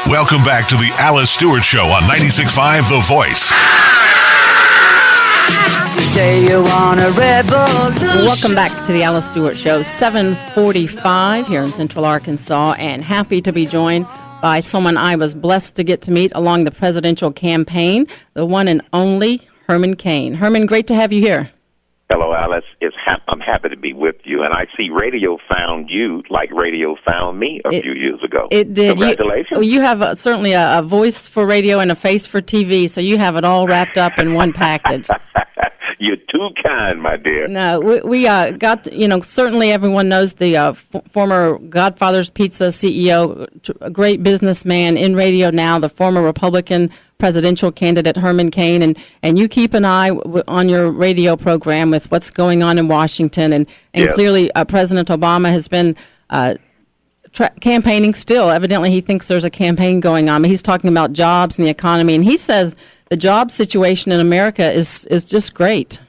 Welcome back to the Alice Stewart Show on 96.5 The Voice. You say you want a revolution. Welcome back to the Alice Stewart Show, 7:45 here in Central Arkansas, and happy to be joined by someone I was blessed to get to meet along the presidential campaign, the one and only Herman Cain. Herman, great to have you here. Hello, Alice. I'm happy to be with you, and I see radio found you like radio found me a few years ago. It did. Congratulations. You have certainly a voice for radio and a face for TV, so you have it all wrapped up in one package. You're too kind, my dear. No, we got, certainly everyone knows the former Godfather's Pizza CEO, a great businessman in radio now, the former Republican presidential candidate Herman Cain, and you keep an eye on your radio program with what's going on in Washington, and Yes. Clearly President Obama has been campaigning still. Evidently he thinks there's a campaign going on. He's talking about jobs and the economy, and he says the job situation in America is just great.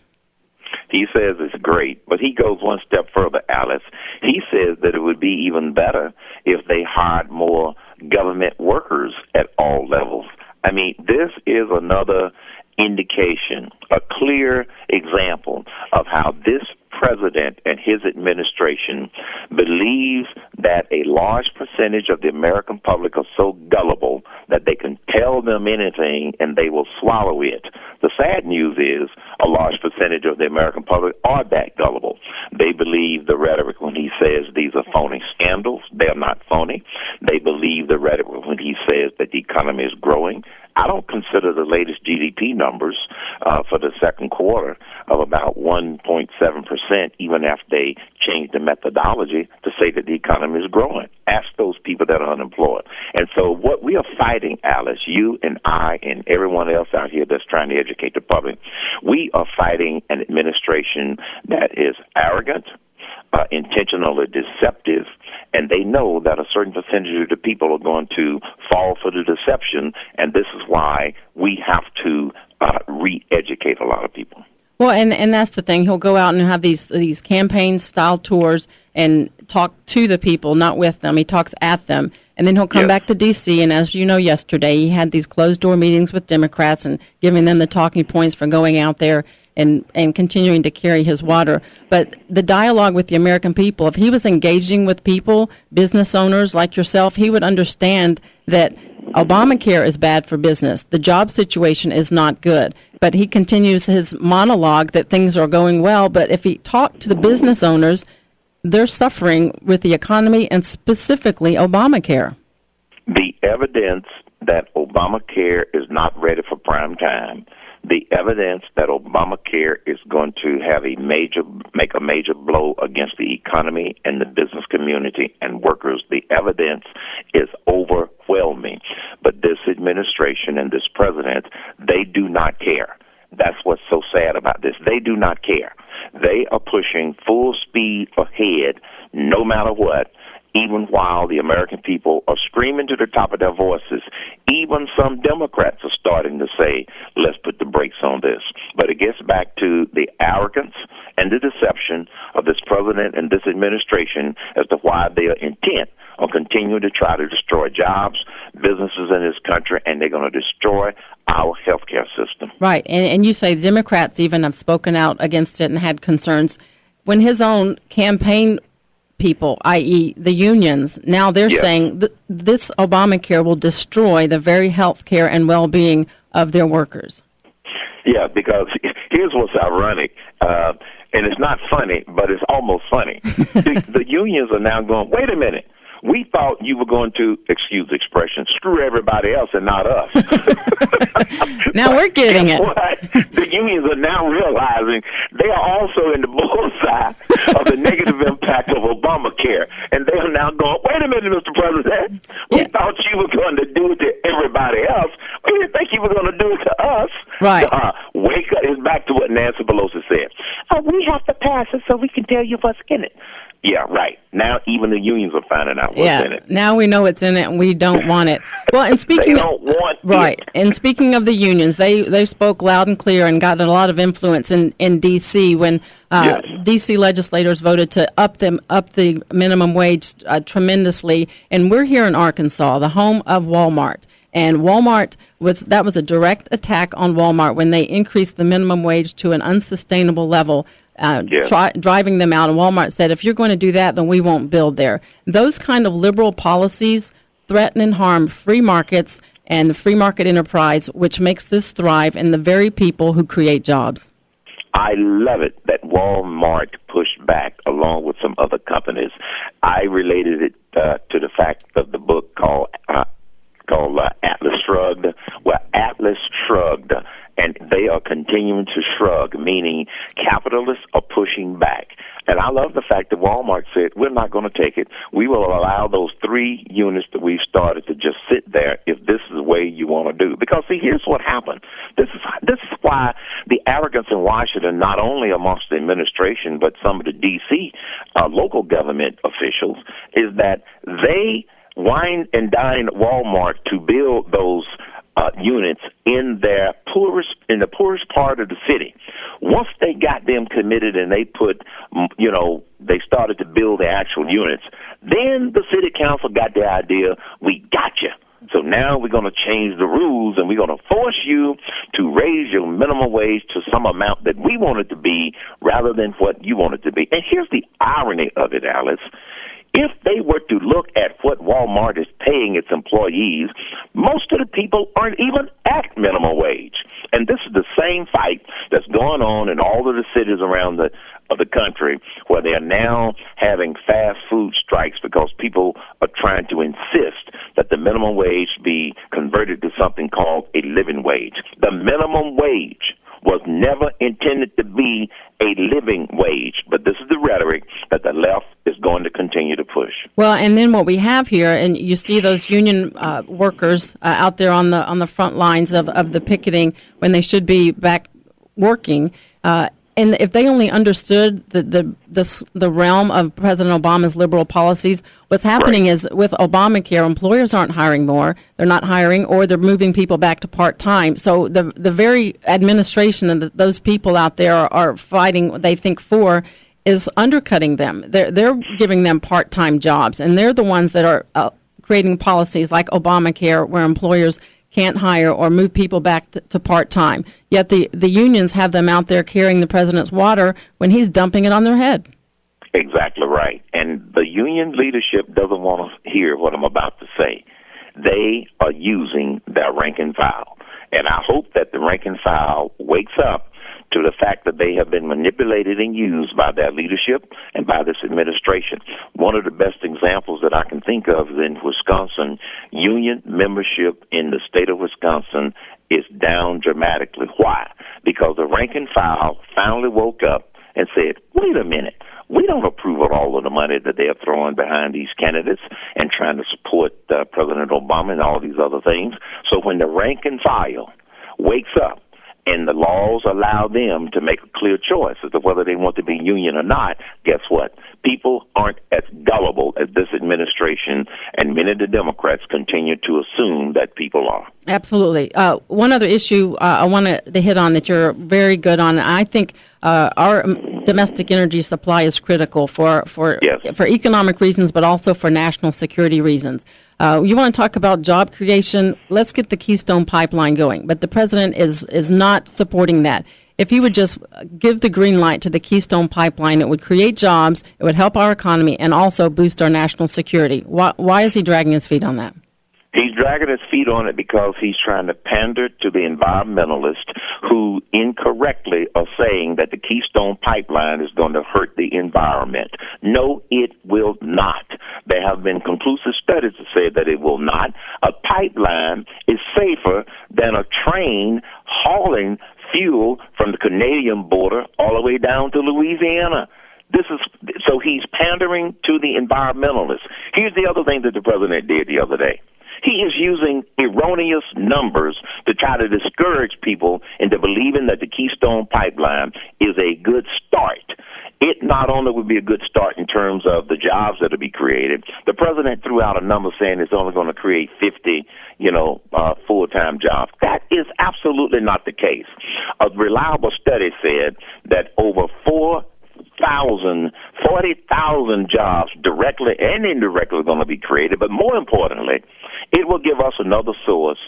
He says it's great, but he goes one step further, Alice. He says that it would be even better if they hired more government workers at all levels. I mean, this is another indication, a clear example of how this president and his administration believes that a large percentage of the American public are so gullible that they can tell them anything and they will swallow it. The sad news is a large percentage of the American public are that gullible. They believe the rhetoric when he says these are phony scandals. They're not phony. They believe the rhetoric when he says that the economy is growing. I don't consider the latest GDP numbers for the second quarter of about 1.7%, even after they changed the methodology to say that the economy is growing. Ask those people that are unemployed. And so what we are fighting, Alice, you and I and everyone else out here that's trying to educate the public, we are fighting an administration that is arrogant, intentionally deceptive, and they know that a certain percentage of the people are going to fall for the deception, and this is why we have to re-educate a lot of people. Well, and that's the thing. He'll go out and have these campaign-style tours and talk to the people, not with them. He talks at them. And then he'll come back to D.C., and as you know, yesterday he had these closed-door meetings with Democrats and giving them the talking points for going out there and continuing to carry his water. But the dialogue with the American people, if he was engaging with people, business owners like yourself, he would understand that Obamacare is bad for business. The job situation is not good. But he continues his monologue that things are going well. But if he talked to the business owners, they're suffering with the economy and specifically Obamacare. The evidence that Obamacare is not ready for prime time, the evidence that Obamacare is going to make a major blow against the economy and the business community and workers, the evidence is overwhelming. But this administration and this president, they do not care. That's what's so sad about this. They do not care. They are pushing full speed ahead no matter what, even while the American people are screaming to the top of their voices. Even some Democrats are starting to say, let's put the brakes on this. But it gets back to the arrogance and the deception of this president and this administration as to why they are intent on continuing to try to destroy jobs, businesses in this country, and they're going to destroy our healthcare system. Right, and you say Democrats even have spoken out against it and had concerns. When his own campaign people, i.e. the unions, now they're saying this Obamacare will destroy the very health care and well-being of their workers. Yeah, because here's what's ironic, and it's not funny, but it's almost funny. The unions are now going, wait a minute. We thought you were going to, excuse the expression, screw everybody else and not us. Now we're getting it. What? The unions are now realizing they are also in the bullseye of the negative impact of Obamacare. And they are now going, wait a minute, Mr. President. We thought you were going to do it to everybody else. We didn't think you were going to do it to us. Right. Wake up. It's back to what Nancy Pelosi said. We have to pass it so we can tell you what's in it. Yeah, right. Now even the unions are finding out what's in it. Now we know it's in it, and we don't want it. Well, and speaking they don't want right, it. and speaking of the unions, they spoke loud and clear and got a lot of influence in D.C. when D.C. legislators voted to up the minimum wage tremendously. And we're here in Arkansas, the home of Walmart. And Walmart was a direct attack on Walmart when they increased the minimum wage to an unsustainable level, driving them out. And Walmart said, if you're going to do that, then we won't build there. Those kind of liberal policies threaten and harm free markets and the free market enterprise, which makes this thrive, and the very people who create jobs. I love it that Walmart pushed back along with some other companies. I related it to the fact of the book called Atlas Shrugged. Well, Atlas shrugged, and they are continuing to shrug, meaning capitalists are pushing back. And I love the fact that Walmart said, we're not going to take it. We will allow those 3 units that we've started to just sit there if this is the way you want to do. Because, see, here's what happened. This is why the arrogance in Washington, not only amongst the administration, but some of the D.C. Local government officials, is that they wine and dine Walmart to build those units in the poorest part of the city. Once they got them committed and they they started to build the actual units, then the city council got the idea, we got you. So now we're going to change the rules, and we're going to force you to raise your minimum wage to some amount that we want it to be rather than what you want it to be. And here's the irony of it, Alice. If they were to look at what Walmart is paying its employees, most of the people aren't even at minimum wage. And this is the same fight that's going on in all of the cities around the country, where they are now having fast food strikes because people are trying to insist that the minimum wage be converted to something called a living wage. The minimum wage was never intended to be a living wage, but this is the rhetoric that the left is going to continue to push. Well, and then what we have here, and you see those union workers out there on the front lines of the picketing when they should be back working. And if they only understood the realm of President Obama's liberal policies, what's happening is with Obamacare, employers aren't hiring more. They're not hiring, or they're moving people back to part-time. So the very administration that those people out there are fighting, they think, for, is undercutting them. They're giving them part-time jobs, and they're the ones that are creating policies like Obamacare, where employers can't hire or move people back to part-time. Yet the unions have them out there carrying the president's water when he's dumping it on their head. Exactly right. And the union leadership doesn't want to hear what I'm about to say. They are using their rank and file. And I hope that the rank and file wakes up to the fact that they have been manipulated and used by their leadership and by this administration. One of the best examples that I can think of is in Wisconsin. Union membership in the state of Wisconsin is down dramatically. Why? Because the rank and file finally woke up and said, wait a minute, we don't approve of all of the money that they're throwing behind these candidates and trying to support President Obama and all these other things. So when the rank and file wakes up, and the laws allow them to make a clear choice as to whether they want to be union or not, guess what? People aren't as gullible as this administration and many of the Democrats continue to assume that people are. Absolutely. One other issue I want to hit on that you're very good on, I think our domestic energy supply is critical for economic reasons, but also for national security reasons. You want to talk about job creation? Let's get the Keystone Pipeline going. But the president is not supporting that. If he would just give the green light to the Keystone Pipeline, it would create jobs, it would help our economy, and also boost our national security. Why is he dragging his feet on that? He's dragging his feet on it because he's trying to pander to the environmentalists who incorrectly are saying that the Keystone Pipeline is going to hurt the environment. No, it will not. There have been conclusive studies to say that it will not. A pipeline is safer than a train hauling fuel from the Canadian border all the way down to Louisiana. So he's pandering to the environmentalists. Here's the other thing that the president did the other day. He is using erroneous numbers to try to discourage people into believing that the Keystone Pipeline is a good start. It not only would be a good start in terms of the jobs that will be created. The president threw out a number saying it's only going to create 50, full-time jobs. That is absolutely not the case. A reliable study said that over 40,000 jobs directly and indirectly are going to be created. But more importantly, it will give us another source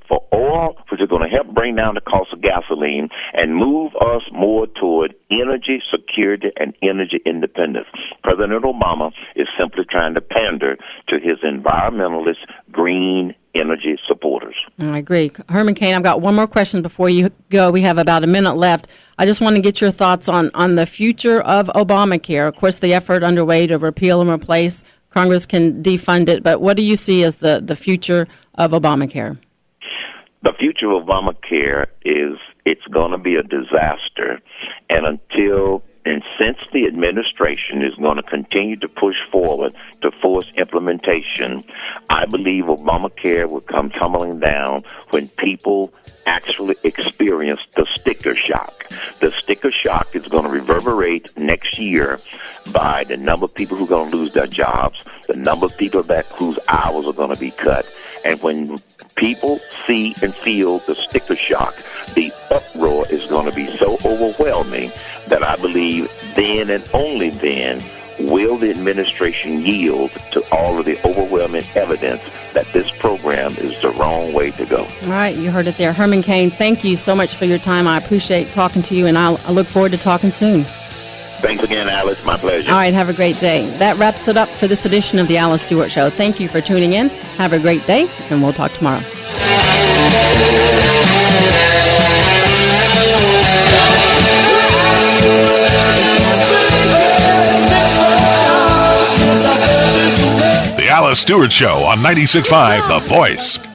for oil, which is going to help bring down the cost of gasoline and move us more toward energy security and energy independence. President Obama is simply trying to pander to his environmentalist green energy supporters. I agree. Herman Cain, I've got one more question before you go. We have about a minute left. I just want to get your thoughts on the future of Obamacare. Of course, the effort underway to repeal and replace, Congress can defund it, but what do you see as the future of Obamacare? The future of Obamacare it's going to be a disaster, and since the administration is going to continue to push forward to force implementation, I believe Obamacare will come tumbling down when people actually experience the sticker shock. The sticker shock is going to reverberate next year by the number of people who are going to lose their jobs, the number of people whose hours are going to be cut. And when people see and feel the sticker shock, the uproar is going to be so overwhelming that I believe then and only then will the administration yield to all of the overwhelming evidence that this program is the wrong way to go. All right, you heard it there. Herman Cain, thank you so much for your time. I appreciate talking to you, and I look forward to talking soon. Thanks again, Alice. My pleasure. All right, have a great day. That wraps it up for this edition of the Alice Stewart Show. Thank you for tuning in. Have a great day, and we'll talk tomorrow. The Alice Stewart Show on 96.5 The Voice.